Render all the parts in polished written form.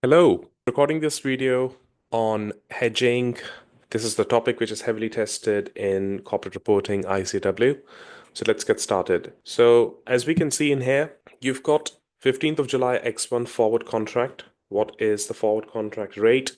Hello, recording this video on hedging. This is the topic which is heavily tested in corporate reporting ICAEW. So let's get started. So as we can see in here, you've got 15th of July X1 forward contract. What is the forward contract rate?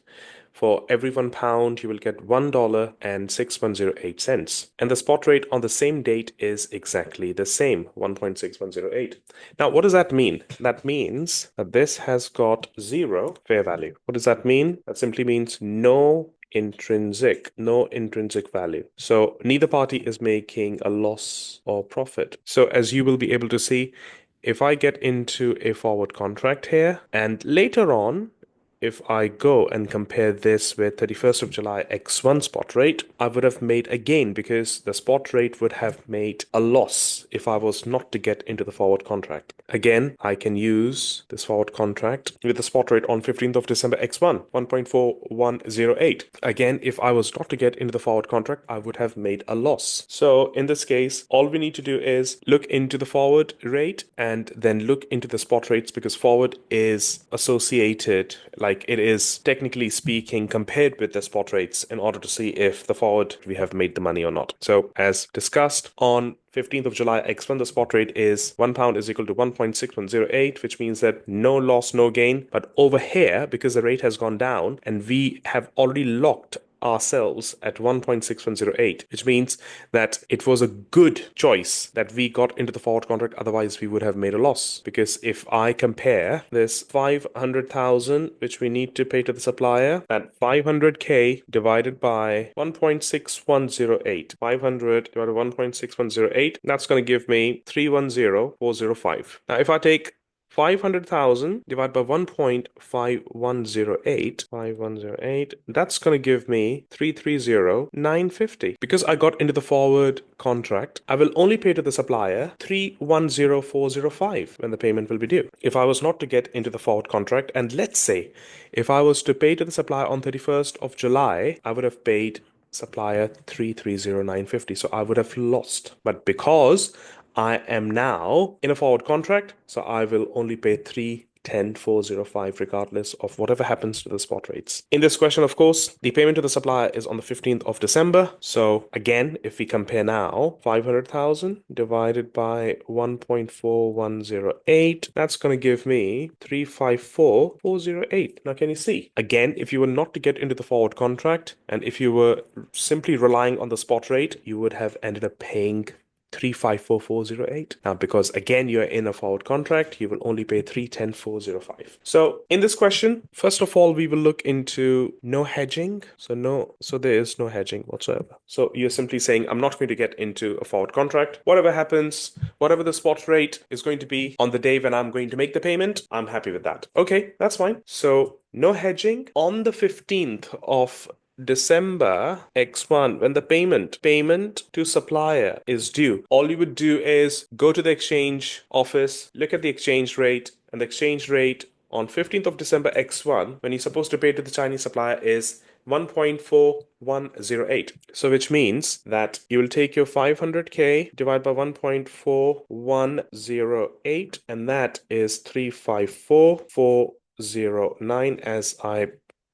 For every £1, you will get $1.6108. And the spot rate on the same date is exactly the same, 1.6108. Now, what does that mean? That means that this has got zero fair value. What does that mean? That simply means no intrinsic value. So neither party is making a loss or profit. So as you will be able to see, if I get into a forward contract here and later on, if I go and compare this with 31st of July X1 spot rate, I would have made a gain because the spot rate would have made a loss if I was not to get into the forward contract. Again, I can use this forward contract with the spot rate on 15th of December X1, 1.4108. Again, if I was not to get into the forward contract, I would have made a loss. So in this case, all we need to do is look into the forward rate and then look into the spot rates because forward is associated, like it is technically speaking compared with the spot rates in order to see if the forward we have made the money or not. So as discussed on 15th of July X1, the spot rate is £1 is equal to 1.6108, which means that no loss, no gain. But over here, because the rate has gone down and we have already locked ourselves at 1.6108, which means that it was a good choice that we got into the forward contract. Otherwise, we would have made a loss. Because if I compare this 500,000, which we need to pay to the supplier, that 500K divided by 1.6108, 500 divided by 1.6108, that's going to give me 310405. Now, if I take 500,000 divided by 1.5108, that's going to give me 330,950. Because I got into the forward contract, I will only pay to the supplier 310,405 when the payment will be due. If I was not to get into the forward contract, and let's say if I was to pay to the supplier on 31st of July, I would have paid supplier 330,950. So I would have lost. But because I am now in a forward contract, so I will only pay 310,405 regardless of whatever happens to the spot rates. In this question, of course, the payment to the supplier is on the 15th of December. So again, if we compare now, 500,000 divided by 1.4108, that's going to give me 354,408. Now, can you see? Again, if you were not to get into the forward contract and if you were simply relying on the spot rate, you would have ended up paying 354,408. Now, because again, you're in a forward contract, you will only pay 310,405. So in this question, first of all, we will look into no hedging. So there is no hedging whatsoever. So you're simply saying, I'm not going to get into a forward contract. Whatever happens, whatever the spot rate is going to be on the day when I'm going to make the payment, I'm happy with that. Okay, that's fine. So no hedging on the 15th of December X1, when the payment to supplier is due, all you would do is go to the exchange office, look at the exchange rate, and the exchange rate on 15th of December X1, when you're supposed to pay to the Chinese supplier, is 1.4108. So which means that you will take your 500K, divide by 1.4108, and that is 354,409 as I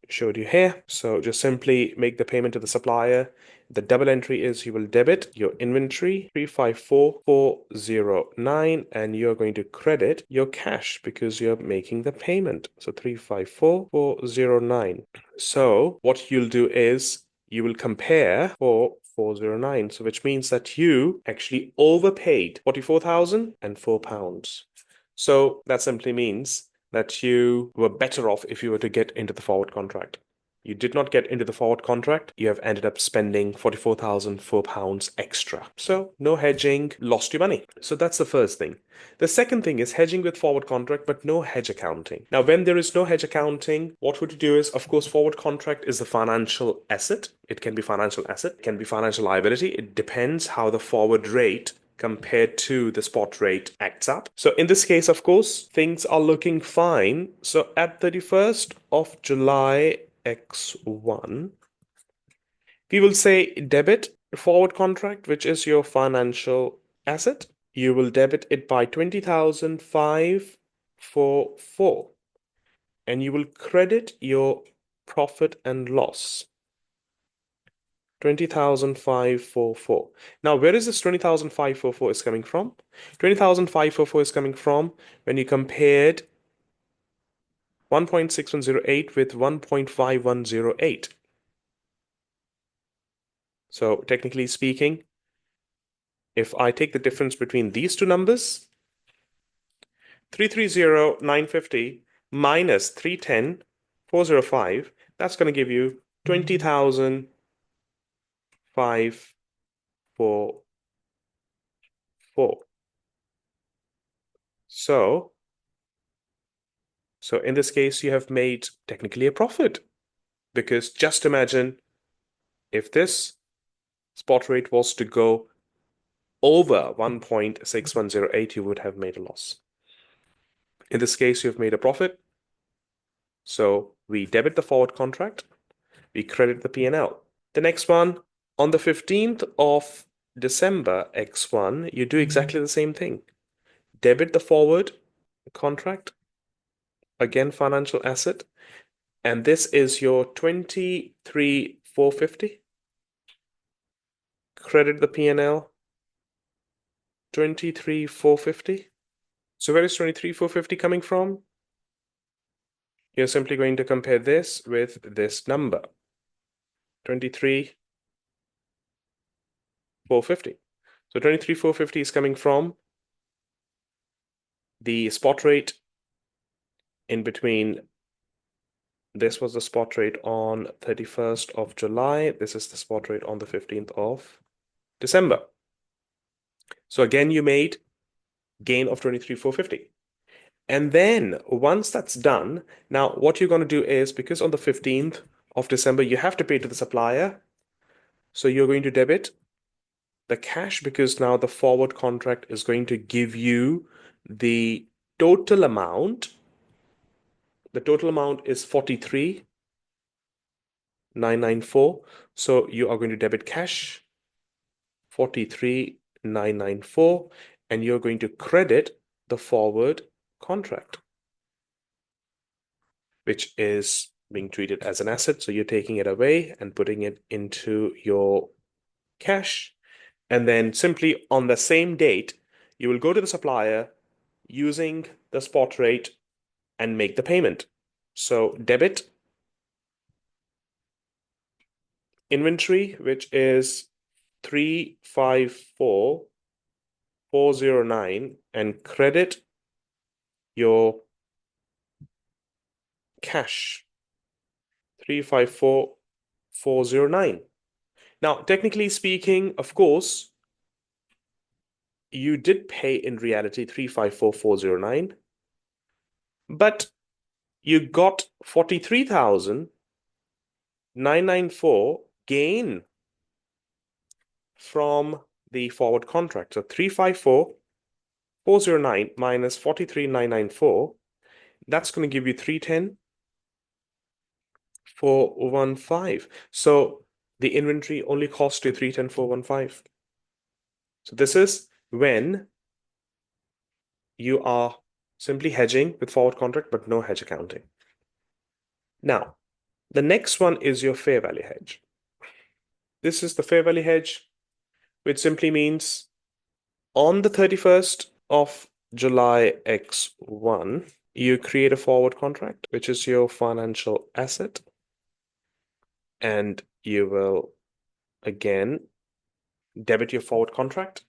showed you here. So just simply make the payment to the supplier. The double entry is you will debit your inventory 354,409 and you're going to credit your cash because you're making the payment. So 354,409. So what you'll do is you will compare for 409. So which means that you actually overpaid £44,004. So that simply means that you were better off if you were to get into the forward contract. You did not get into the forward contract. You have ended up spending £44,004 extra. So no hedging, lost your money. So that's the first thing. The second thing is hedging with forward contract, but no hedge accounting. Now, when there is no hedge accounting, what would you do is, of course, forward contract is the financial asset. It can be financial asset, it can be financial liability. It depends how the forward rate compared to the spot rate acts up. So in this case, of course, things are looking fine. So at 31st of July X1, we will say debit forward contract, which is your financial asset. You will debit it by 20,544. and you will credit your profit and loss. 20,544. Now, where is this 20,544 is coming from? 20,544 is coming from when you compared 1.6108 with 1.5108. So technically speaking, if I take the difference between these two numbers, 330,950 minus 310,405, that's going to give you 20,544. So in this case, you have made technically a profit, because just imagine if this spot rate was to go over 1.6108, you would have made a loss. In this case, you've made a profit. So we debit the forward contract, we credit the P&L. The next one, on the 15th of December X1, you do exactly the same thing. Debit the forward contract, again, financial asset, and this is your 23,450. Credit the P&L, 23,450. So where is 23,450 coming from? You're simply going to compare this with this number, 23,450. So 23,450 is coming from the spot rate in between. This was the spot rate on 31st of July. This is the spot rate on the 15th of December. So again, you made gain of 23,450. And then once that's done, now what you're going to do is, because on the 15th of December, you have to pay to the supplier. So you're going to debit the cash, because now the forward contract is going to give you the total amount. The total amount is 43,994. So you are going to debit cash 43,994, and you're going to credit the forward contract, which is being treated as an asset. So you're taking it away and putting it into your cash. And then simply on the same date, you will go to the supplier using the spot rate and make the payment. So debit inventory, which is 354,409, and credit your cash, 354,409. Now, technically speaking, of course, you did pay in reality 354,409, but you got 43,994 gain from the forward contract. So 354,409 minus 43,994, that's going to give you 310,415. So the inventory only cost you 310,415. So this is when you are simply hedging with forward contract, but no hedge accounting. Now, the next one is your fair value hedge. This is the fair value hedge, which simply means on the 31st of July X1, you create a forward contract, which is your financial asset, and you will again debit your forward contract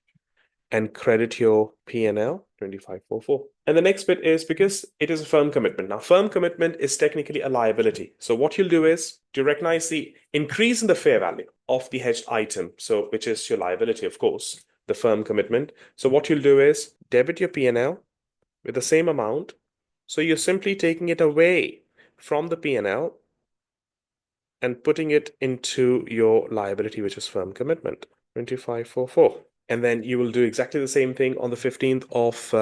and credit your P&L 2544. And the next bit is, because it is a firm commitment. Now, firm commitment is technically a liability. So what you'll do is to recognize the increase in the fair value of the hedged item, so which is your liability, of course, the firm commitment. So what you'll do is debit your P&L with the same amount. So you're simply taking it away from the P&L and putting it into your liability, which is firm commitment, 2544. And then you will do exactly the same thing on the 15th of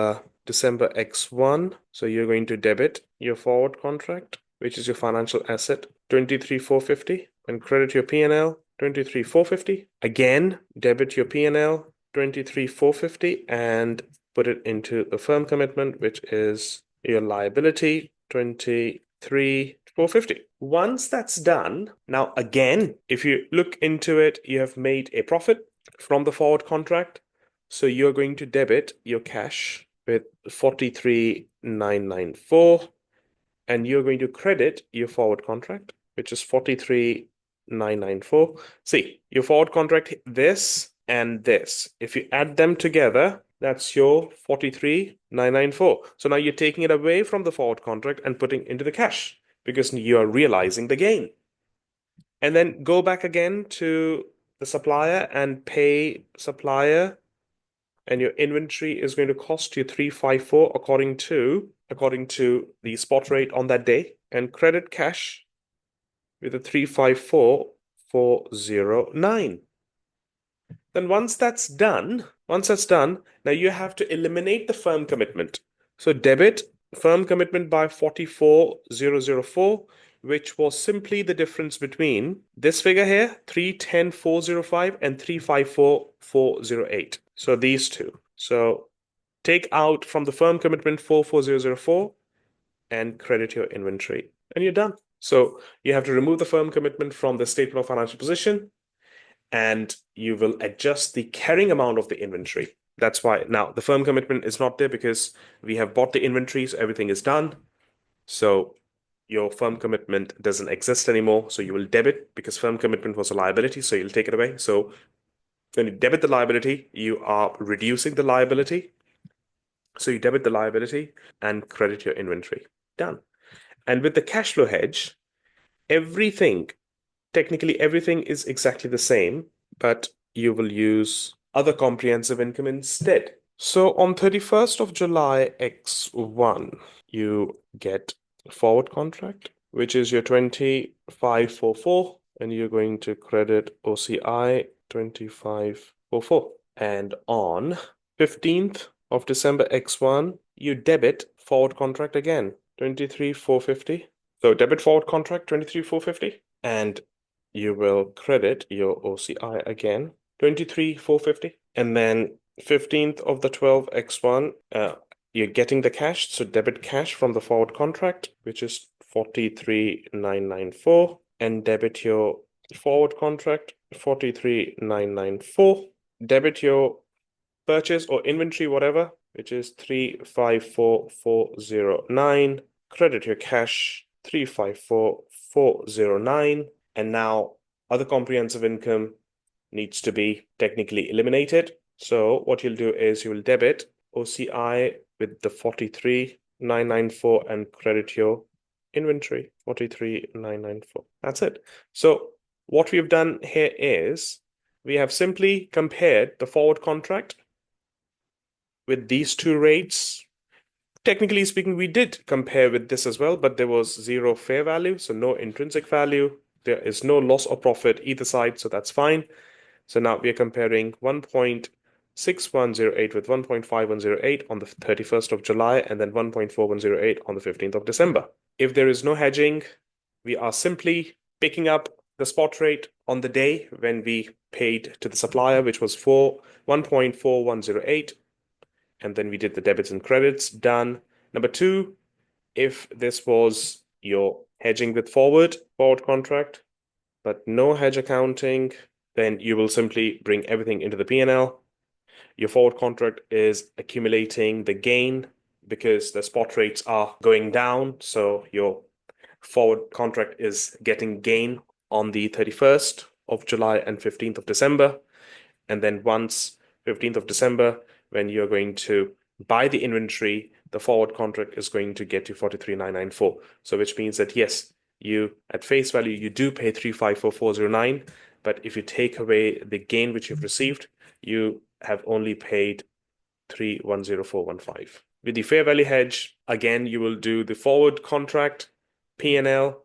December X1. So you're going to debit your forward contract, which is your financial asset, 23,450, and credit your P&L, 23,450. Again, debit your P&L, 23,450, and put it into the firm commitment, which is your liability, 2544. 43,450. Once that's done, now again, if you look into it, you have made a profit from the forward contract. So you're going to debit your cash with 43,994, and you're going to credit your forward contract, which is 43,994. See, your forward contract, this and this, if you add them together, that's your 43,994. So now you're taking it away from the forward contract and putting into the cash because you're realizing the gain. And then go back again to the supplier and pay supplier, and your inventory is going to cost you 354 according to the spot rate on that day, and credit cash with a 354,409. Then once that's done, now you have to eliminate the firm commitment. So debit firm commitment by 44,004, which was simply the difference between this figure here, 310,405, and 354,408. So these two. So take out from the firm commitment 44,004 and credit your inventory, and you're done. So you have to remove the firm commitment from the statement of financial position, and you will adjust the carrying amount of the inventory. That's why now the firm commitment is not there because we have bought the inventory, so everything is done. So your firm commitment doesn't exist anymore. So you will debit because firm commitment was a liability, so you'll take it away. So when you debit the liability, you are reducing the liability. So you debit the liability and credit your inventory. Done. And with the cash flow hedge, everything, technically everything is exactly the same, but you will use other comprehensive income instead. So on 31st of July X1, you get a forward contract, which is your 2544, and you're going to credit OCI 2544. And on 15th of December X1, you debit forward contract again, 23,450. So debit forward contract 23,450, and you will credit your OCI again, 23,450. And then 15th of the 12 X1, you're getting the cash, so debit cash from the forward contract, which is 43,994, and debit your forward contract 43,994. Debit your purchase or inventory, whatever, which is 354,409. Credit your cash 354,409. And now other comprehensive income needs to be technically eliminated. So what you'll do is you will debit OCI with the 43,994 and credit your inventory 43,994. That's it. So what we've done here is we have simply compared the forward contract with these two rates. Technically speaking, we did compare with this as well, but there was zero fair value, so no intrinsic value. There is no loss or profit either side, so that's fine. So now we are comparing 1.6108 with 1.5108 on the 31st of July, and then 1.4108 on the 15th of December. If there is no hedging, we are simply picking up the spot rate on the day when we paid to the supplier, which was 1.4108, and then we did the debits and credits. Done. Number two, if this was your hedging with forward contract, but no hedge accounting, then you will simply bring everything into the P&L. Your forward contract is accumulating the gain because the spot rates are going down. So your forward contract is getting gain on the 31st of July and 15th of December. And then once 15th of December, when you're going to buy the inventory, the forward contract is going to get you 43,994. So which means that yes, you at face value, you do pay 354,409, but if you take away the gain which you've received, you have only paid 310415. With the fair value hedge, again, you will do the forward contract, P&L,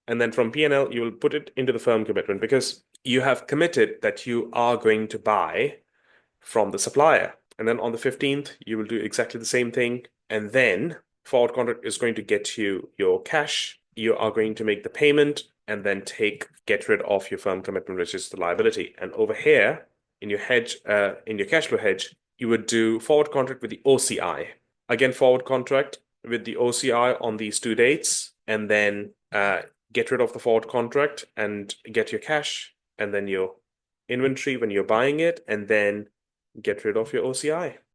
and then from P&L, you will put it into the firm commitment because you have committed that you are going to buy from the supplier. And then on the 15th, you will do exactly the same thing. And then forward contract is going to get you your cash. You are going to make the payment and then get rid of your firm commitment, which is the liability. And over here in your hedge, in your cash flow hedge, you would do forward contract with the OCI. Again, forward contract with the OCI on these two dates. and then get rid of the forward contract and get your cash and then your inventory when you're buying it, and then get rid of your OCI.